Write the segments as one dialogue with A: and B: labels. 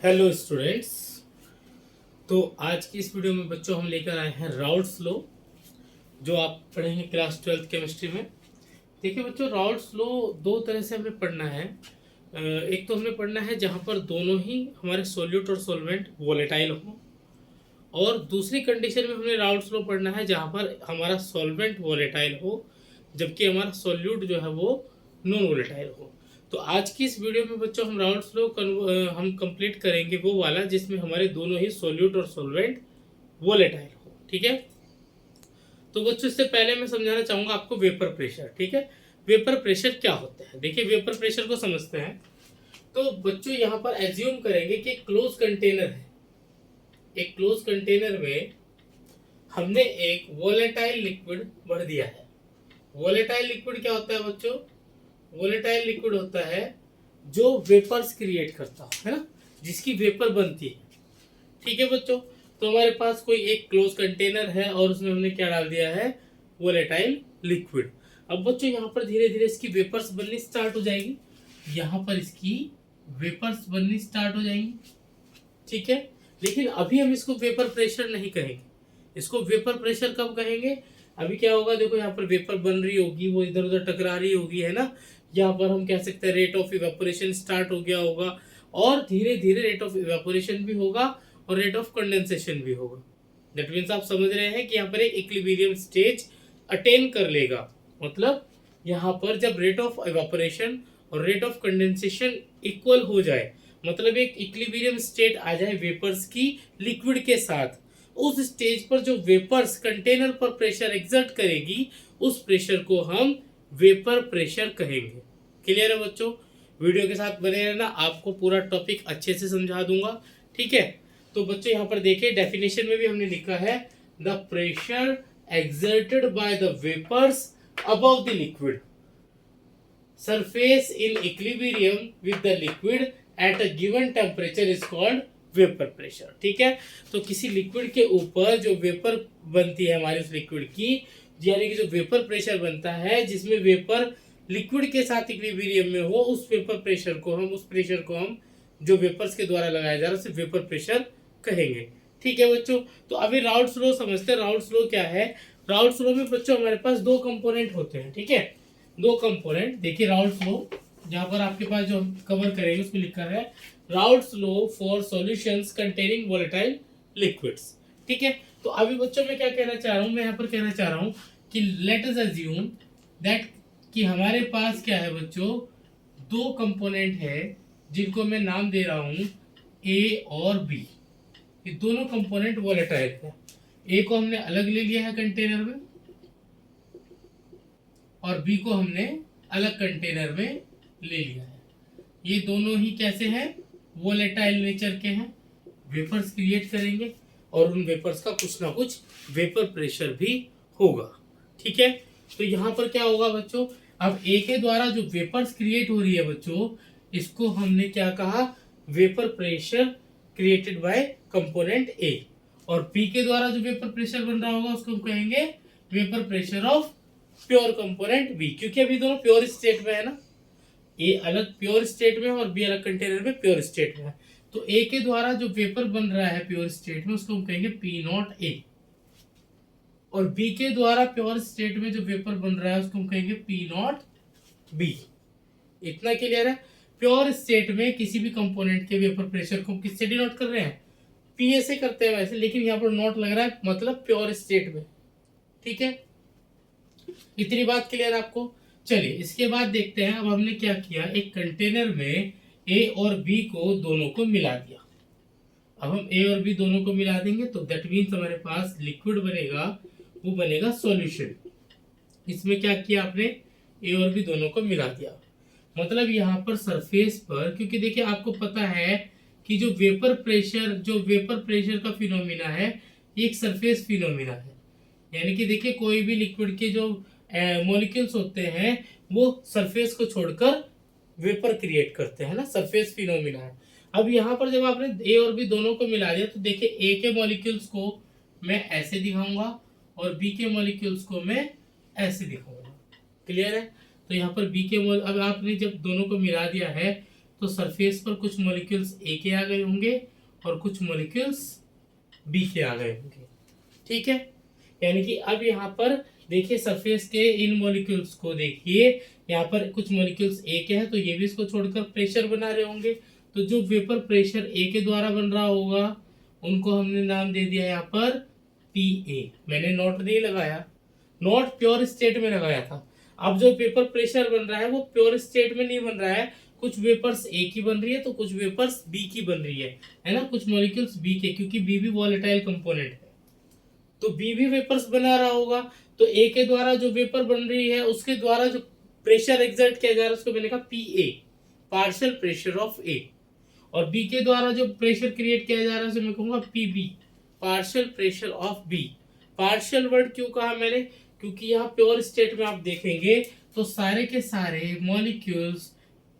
A: Hello students. तो आज की इस वीडियो में बच्चों हम लेकर आए हैं राउल्ट्स लॉ, जो आप पढ़ेंगे क्लास 12th केमिस्ट्री में। देखिए बच्चों, राउल्ट्स लॉ दो तरह से हमें पढ़ना है। एक तो हमें पढ़ना है जहाँ पर दोनों ही हमारे सोल्यूट और सोलवेंट वोलेटाइल हो, और दूसरी कंडीशन में हमने राउल्ट्स लॉ पढ़ना है जहाँ पर हमारा सॉल्वेंट वोलेटाइल हो जबकि हमारा सोल्यूट जो है वो नॉन वोलेटाइल हो। तो आज की इस वीडियो में बच्चों हम राउल्ट्स लॉ हम कंप्लीट करेंगे वो वाला जिसमें हमारे दोनों ही सोल्यूट और सॉल्वेंट वोलेटाइल हो। ठीक है। तो बच्चों इससे पहले मैं समझाना चाहूंगा आपको वेपर प्रेशर। ठीक है, वेपर प्रेशर क्या होता है। देखिए वेपर प्रेशर को समझते हैं। तो बच्चों यहाँ पर एज्यूम करेंगे कि क्लोज कंटेनर है। एक क्लोज कंटेनर में हमने एक वोलेटाइल लिक्विड भर दिया है। वोलेटाइल लिक्विड क्या होता है बच्चों? वोलेटाइल लिक्विड होता है जो वेपर्स क्रिएट करता है ना, जिसकी वेपर बनती है। ठीक है बच्चों, तो हमारे पास कोई एक क्लोज कंटेनर है और उसमें हमने क्या डाल दिया है? Volatile liquid. अब बच्चों यहाँ पर धीरे धीरे इसकी वेपर्स बननी स्टार्ट हो जाएगी। यहाँ पर इसकी वेपर्स बननी स्टार्ट हो जाएंगी। ठीक है, लेकिन अभी हम इसको वेपर प्रेशर नहीं कहेंगे। इसको वेपर प्रेशर कब कहेंगे? अभी क्या होगा, देखो यहाँ पर वेपर बन रही होगी, वो इधर उधर टकरा रही होगी, है ना। यहाँ पर हम कह सकते हैं रेट ऑफ इवेपोरेशन स्टार्ट हो गया होगा, और धीरे धीरे रेट ऑफ इवेपोरेशन भी होगा और रेट ऑफ कंडेंसेशन भी होगा। दैट मीन्स आप समझ रहे हैं कि यहाँ पर एक इक्विलिब्रियम स्टेज अटेन कर लेगा। मतलब यहाँ पर जब रेट ऑफ इवेपोरेशन और रेट ऑफ कंडेंसेशन इक्वल हो जाए, मतलब एक इक्विलिब्रियम स्टेट आ जाए वेपर्स की लिक्विड के साथ, उस स्टेज पर जो वेपर्स कंटेनर पर प्रेशर एक्सर्ट करेगी उस प्रेशर को हम वेपर प्रेशर कहेंगे। क्लियर है बच्चों? वीडियो के साथ बने रहना, आपको पूरा टॉपिक अच्छे से समझा दूंगा। ठीक है, तो बच्चों यहाँ पर देखिए डेफिनेशन में भी हमने लिखा है the pressure exerted by the vapours above the liquid surface in equilibrium with the liquid at a given temperature is called vapour pressure. ठीक है, तो किसी लिक्विड के ऊपर जो वेपर बनती है हमारी उस लिक्विड की, यानी कि जो वेपर प्रेशर बनता है जिसमें वेपर लिक्विड के साथ इक्विलिब्रियम में हो, उस वेपर प्रेशर को हम जो वेपर्स के द्वारा लगाया जा रहा है उसे वेपर प्रेशर कहेंगे। ठीक है बच्चों, तो अभी राउल्ट्स लॉ समझते हैं। राउल्ट्स लॉ क्या है? राउल्ट्स लॉ में बच्चों हमारे पास दो कंपोनेंट होते हैं। ठीक है, दो कंपोनेंट। देखिए राउल्ट्स लॉ जहां पर आपके पास जो कवर करेंगे उसमें लिखा है Raoult's law for solutions containing volatile liquids. ठीक है, तो अभी बच्चों मैं क्या कहना चाह रहा हूं, मैं यहाँ पर कहना चाह रहा हूं कि लेट अस अज्यूम दैट कि हमारे पास क्या है बच्चों, दो कंपोनेंट है जिनको मैं नाम दे रहा हूं ए और बी। ये दोनों कंपोनेंट वोलेटाइल है। ए को हमने अलग ले लिया है कंटेनर में और बी को हमने अलग कंटेनर में ले लिया है। ये दोनों ही कैसे हैं? वोलेटाइल नेचर के हैं। वेपर्स क्रिएट करेंगे और उन वेपर्स का कुछ ना कुछ वेपर प्रेशर भी होगा। ठीक है, तो यहाँ पर क्या होगा बच्चों, अब ए के द्वारा जो वेपर्स क्रिएट हो रही है बच्चों, इसको हमने क्या कहा? Vapour pressure created by component ए। और बी के द्वारा जो वेपर प्रेशर बन रहा होगा उसको हम कहेंगे vapour pressure of pure component B, क्योंकि अभी दोनों प्योर स्टेट में है ना। ए अलग प्योर स्टेट में और बी अलग कंटेनर में प्योर स्टेट में है। तो ए के द्वारा जो वेपर बन रहा है प्योर स्टेट में उसको हम कहेंगे पी नॉट ए, और बी के द्वारा प्योर स्टेट में जो वेपर बन रहा है उसको हम कहेंगे पी नॉट बी। इतना क्लियर है? प्योर स्टेट में किसी भी कंपोनेंट के वेपर प्रेशर को किससे डिनोट कर रहे हैं? पी से करते हैं वैसे, लेकिन यहाँ पर नॉट लग रहा है, मतलब प्योर स्टेट में। ठीक है, इतनी बात क्लियर आपको? चलिए इसके बाद देखते हैं। अब हमने क्या किया, एक कंटेनर में ए और बी को दोनों को मिला दिया। अब हम ए और बी दोनों को मिला देंगे तो दैट मीन्स हमारे पास लिक्विड बनेगा, वो बनेगा सॉल्यूशन। इसमें क्या किया आपने? ए और बी दोनों को मिला दिया। मतलब यहाँ पर सरफेस पर, क्योंकि देखिए आपको पता है कि जो वेपर प्रेशर का फिनोमिना है ये एक सरफेस फिनोमिना है। यानी कि देखिए कोई भी लिक्विड के जो मॉलिक्यूल्स होते हैं वो सरफेस को छोड़कर वेपर क्रिएट करते हैं ना, सरफेस फिनोमिना है। अब यहाँ पर जब आपने ए और बी दोनों को मिला दिया तो देखिए ए के मॉलिक्यूल्स को मैं ऐसे दिखाऊंगा और बी के मॉलिक्यूल्स को मैं ऐसे दिखाऊंगा। क्लियर है? तो यहाँ पर बी के अब आपने जब दोनों को मिला दिया है तो सरफेस पर कुछ मॉलिक्यूल्स ए के आ गए होंगे और कुछ मॉलिक्यूल्स बी के आ गए होंगे। ठीक है, यानी कि अब यहाँ पर देखिए सरफेस के इन मॉलिक्यूल्स को देखिए, यहाँ पर कुछ मॉलिक्यूल्स ए के हैं तो ये भी इसको छोड़कर प्रेशर बना रहे होंगे। तो जो वेपर प्रेशर ए के द्वारा बन रहा होगा उनको हमने नाम दे दिया यहाँ पर पी ए। मैंने नोट नहीं लगाया, नोट प्योर स्टेट में लगाया था। अब जो वेपर प्रेशर बन रहा है वो प्योर स्टेट में नहीं बन रहा है, कुछ वेपर्स ए की बन रही है तो कुछ वेपर्स बी की बन रही है ना, कुछ मॉलिक्यूल्स बी के, क्योंकि बी भी वॉलेटाइल कंपोनेंट है तो बी भी वेपर्स बना रहा होगा। तो ए के द्वारा जो वेपर बन रही है उसके द्वारा जो प्रेशर एक्सर्ट किया जा रहा है उसको मैंने कहा P A, partial pressure of A. और बी के द्वारा जो प्रेशर क्रिएट किया जा रहा है उसे मैं कहूंगा P B, partial pressure of B. Partial word क्यों कहा मैंने, क्योंकि यहाँ प्योर स्टेट में आप देखेंगे तो सारे के सारे मॉलिक्यूल्स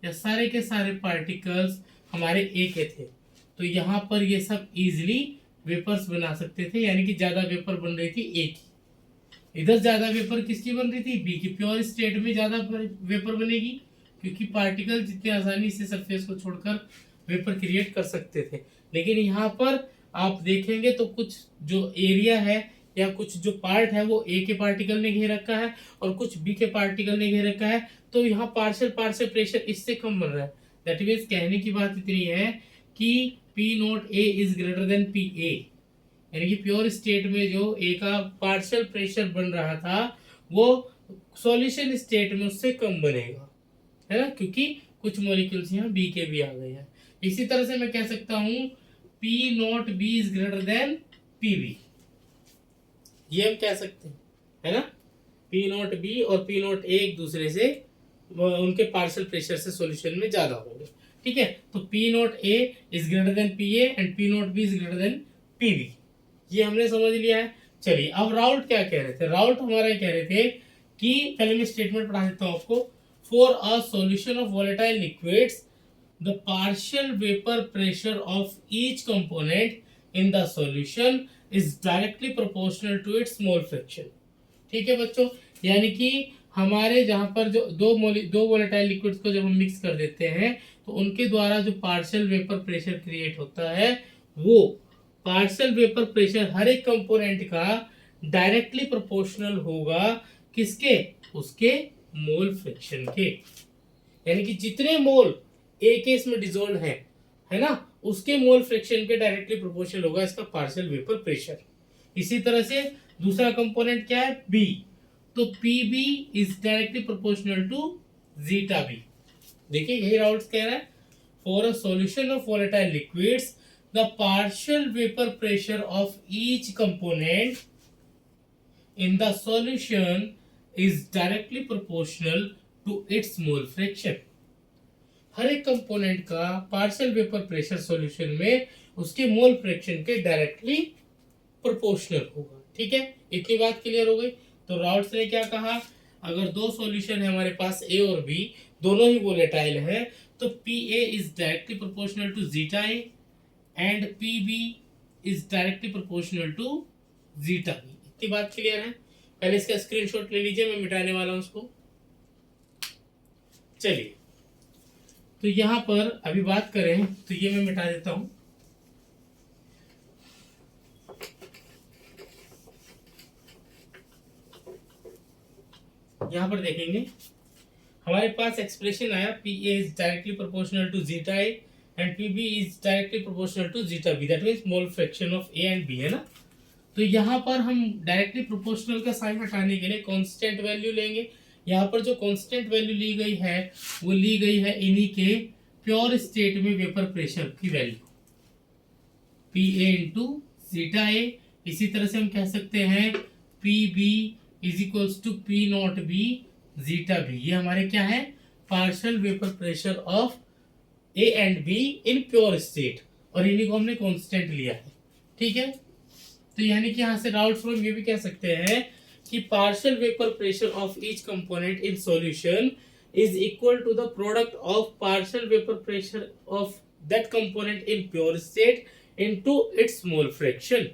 A: या सारे के सारे पार्टिकल्स हमारे ए के थे, तो यहाँ पर ये सब इजीली वेपर्स बना सकते थे, यानी कि ज्यादा वेपर बन रही थी ए की। इधर ज्यादा वेपर किसकी बन रही थी, बी की। प्योर स्टेट में ज्यादा वेपर बनेगी क्योंकि पार्टिकल जितने आसानी से सरफेस को छोड़कर वेपर क्रिएट कर सकते थे। लेकिन यहाँ पर आप देखेंगे तो कुछ जो एरिया है या कुछ जो पार्ट है वो ए के पार्टिकल ने घेर रखा है और कुछ बी के पार्टिकल ने घेर रखा है, तो यहाँ पार्शियल पार्शियल प्रेशर इससे कम बन रहा है। दैट मीन्स कहने की बात इतनी है कि P naught A is greater than P ए, यानी कि प्योर स्टेट में जो ए का पार्शियल प्रेशर बन रहा था वो सॉल्यूशन स्टेट में उससे कम बनेगा, है ना, क्योंकि कुछ मॉलिक्यूल्स यहाँ बी के भी आ गए हैं। इसी तरह से मैं कह सकता हूँ P naught B is greater than P B, ये हम कह सकते हैं, है ना। P नॉट B और P नॉट A एक दूसरे से उनके पार्शियल प्रेशर से सॉल्यूशन में ज्यादा होंगे। ठीक है, तो P naught A is greater than P A and P naught B is greater than P B, ये हमने समझ लिया है। चलिए अब राउल्ट क्या कह रहे थे, राउल्ट हमारा कह रहे थे कि पहले मैं स्टेटमेंट पढ़ा देता हूं आपको। For a solution of volatile liquids the partial vapour pressure of each component in the solution is directly proportional to its mole fraction. ठीक है बच्चों, यानी कि हमारे जहां पर जो दो वोलेटाइल लिक्विड्स को जब हम मिक्स कर देते हैं तो उनके द्वारा जो पार्शियल वेपर प्रेशर क्रिएट होता है वो पार्शियल वेपर प्रेशर हर एक कंपोनेंट का डायरेक्टली प्रोपोर्शनल होगा किसके, उसके मोल फ्रैक्शन के। यानी कि जितने मोल ए के इसमें डिसॉल्व है ना, उसके मोल फ्रैक्शन के डायरेक्टली प्रोपोर्शनल होगा इसका पार्शियल वेपर प्रेशर। इसी तरह से दूसरा कंपोनेंट क्या है, बी, तो P B is directly proportional to zeta B. देखिए यही राउल्ट्स कह रहा है, for a solution of volatile liquids the partial vapour pressure of each component in the solution is directly proportional to its mole fraction। हर एक component का partial vapour pressure solution में उसके mole fraction के directly proportional होगा। ठीक है, इतनी बात क्लियर हो गई। तो राउल्ट्स ने क्या कहा, अगर दो सॉल्यूशन है हमारे पास ए और बी, दोनों ही वोलेटाइल है, तो P A is directly proportional to zeta A and P B is directly proportional to zeta B. इतनी बात क्लियर है। पहले इसका स्क्रीनशॉट ले लीजिए, मैं मिटाने वाला हूं उसको। चलिए, तो यहां पर अभी बात करें तो ये मैं मिटा देता हूं। यहां पर देखेंगे हमारे पास एक्सप्रेशन आया P A is directly proportional to zeta A and P B is directly proportional to zeta B, that means mole fraction of A and B, है ना। तो यहाँ पर हम डायरेक्टली प्रोपोर्शनल का साइन हटाने के लिए कांस्टेंट वैल्यू लेंगे। यहाँ पर जो कांस्टेंट वैल्यू ली गई है वो ली गई है इन्हीं के प्योर स्टेट में वेपर प्रेशर की value P A into zeta A. इसी तरह से हम कह सकते हैं P B is equals to P not B zeta B. ये हमारे क्या है, partial vapour pressure of A and B in pure state, और इन्हीं को हमने कांस्टेंट लिया है। ठीक है, तो यानी कि यहां से राउल्ट्स फ्रॉम ये भी कह सकते हैं कि partial vapour pressure of each component in solution is equal to the product of partial vapour pressure of that component in pure state into its mole fraction.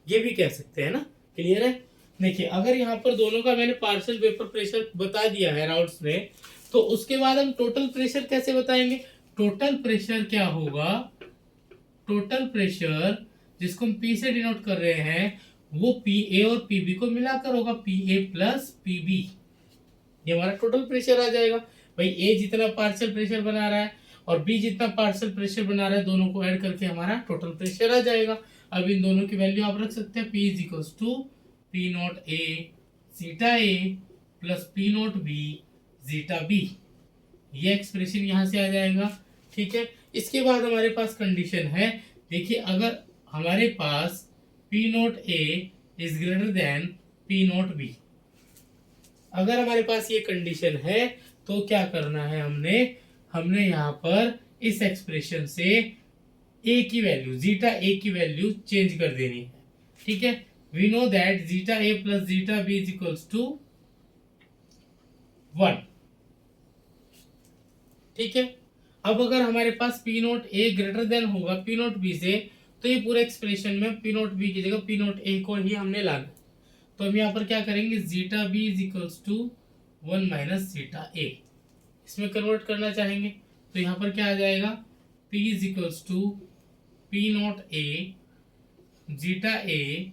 A: ये भी कह सकते हैं ना, क्लियर है। देखिए अगर यहाँ पर दोनों का मैंने पार्शियल वेपर प्रेशर बता दिया है राउल्ट्स ने, तो उसके बाद हम टोटल प्रेशर कैसे बताएंगे। टोटल प्रेशर क्या होगा, टोटल प्रेशर जिसको हम पी से डिनोट कर रहे हैं वो पी ए और पी बी को मिलाकर होगा, P A plus P B. ये हमारा टोटल प्रेशर आ जाएगा। भाई ए जितना पार्शियल प्रेशर बना रहा है और बी जितना पार्शियल प्रेशर बना रहा है, दोनों को ऐड करके हमारा टोटल प्रेशर आ जाएगा। अब इन दोनों की वैल्यू आप रख सकते हैं, P is equals to P not A zeta A plus P not B zeta B. ये एक्सप्रेशन यहाँ से आ जाएगा। ठीक है, इसके बाद हमारे पास कंडीशन है, देखिए अगर हमारे पास P not A is greater than P not B, अगर हमारे पास ये कंडीशन है तो क्या करना है, हमने यहाँ पर इस एक्सप्रेशन से ए की वैल्यू, जीटा ए की वैल्यू चेंज कर देनी है। ठीक है, we know that zeta A plus zeta B is equals to 1। ठीक है, अब अगर हमारे पास P naught A greater than होगा पी नोट बी से, तो ये पूरे एक्सप्रेशन में पी नोट बी की जगह पी नोट ए को ही हमने लाना। तो हम यहाँ पर क्या करेंगे, zeta B is equals to 1 minus zeta A, इसमें कन्वर्ट करना चाहेंगे तो यहाँ पर क्या आ जाएगा, P is equals to P not A zeta A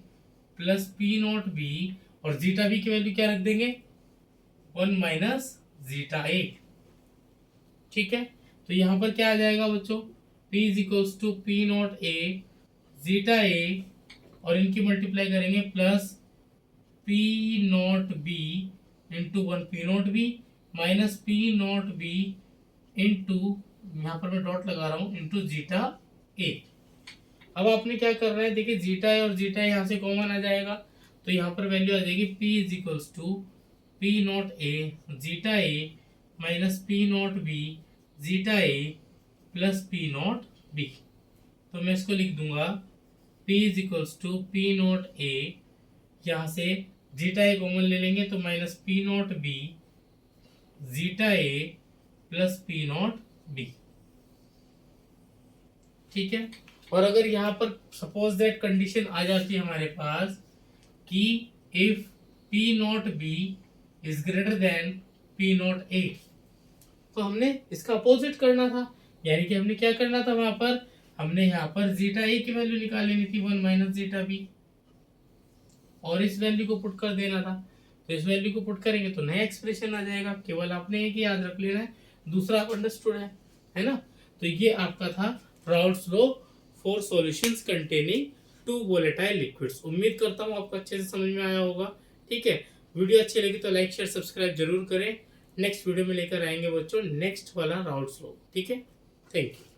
A: plus P not B, और जीटा बी की वैल्यू क्या रख देंगे, 1 माइनस जीटा ए। ठीक है, तो यहाँ पर क्या आ जाएगा बच्चों, P is equals to P not A zeta A और इनकी मल्टीप्लाई करेंगे plus P not B into 1 P not B minus P not B into, यहाँ पर मैं डॉट लगा रहा हूँ, इंटू जीटा ए। अब आपने क्या कर रहा है, देखिए जीटा ए और जीटा ए यहाँ से कॉमन आ जाएगा, तो यहाँ पर वैल्यू आ जाएगी P is equals to P not A zeta A minus P not B zeta A plus P not B. तो मैं इसको लिख दूंगा P is equals to P not A, यहाँ से जीटा ए कॉमन ले लेंगे तो minus P not B zeta A plus P not B. ठीक है, और अगर यहाँ पर सपोज दैट कंडीशन आ जाती है हमारे पास कि if P not be is greater than P not a, तो हमने इसका अपोजिट करना था, यानी कि हमने क्या करना था, वहां पर हमने यहाँ पर जीटा ए की वैल्यू निकाल लेनी थी 1 माइनस जीटा बी, और इस वैल्यू को पुट कर देना था। तो इस वैल्यू को पुट करेंगे तो नया एक्सप्रेशन आ जाएगा, केवल आपने एक ही याद रख लेना है, दूसरा आप अंडरस्टूड है ना। तो ये आपका था Raoult's law for solutions containing two volatile liquids. उम्मीद करता हूँ आपको अच्छे से समझ में आया होगा। ठीक है, वीडियो अच्छी लगी तो लाइक शेयर सब्सक्राइब जरूर करें। नेक्स्ट वीडियो में लेकर आएंगे बच्चों नेक्स्ट वाला राउल्ट्स लॉ। ठीक है, थैंक यू।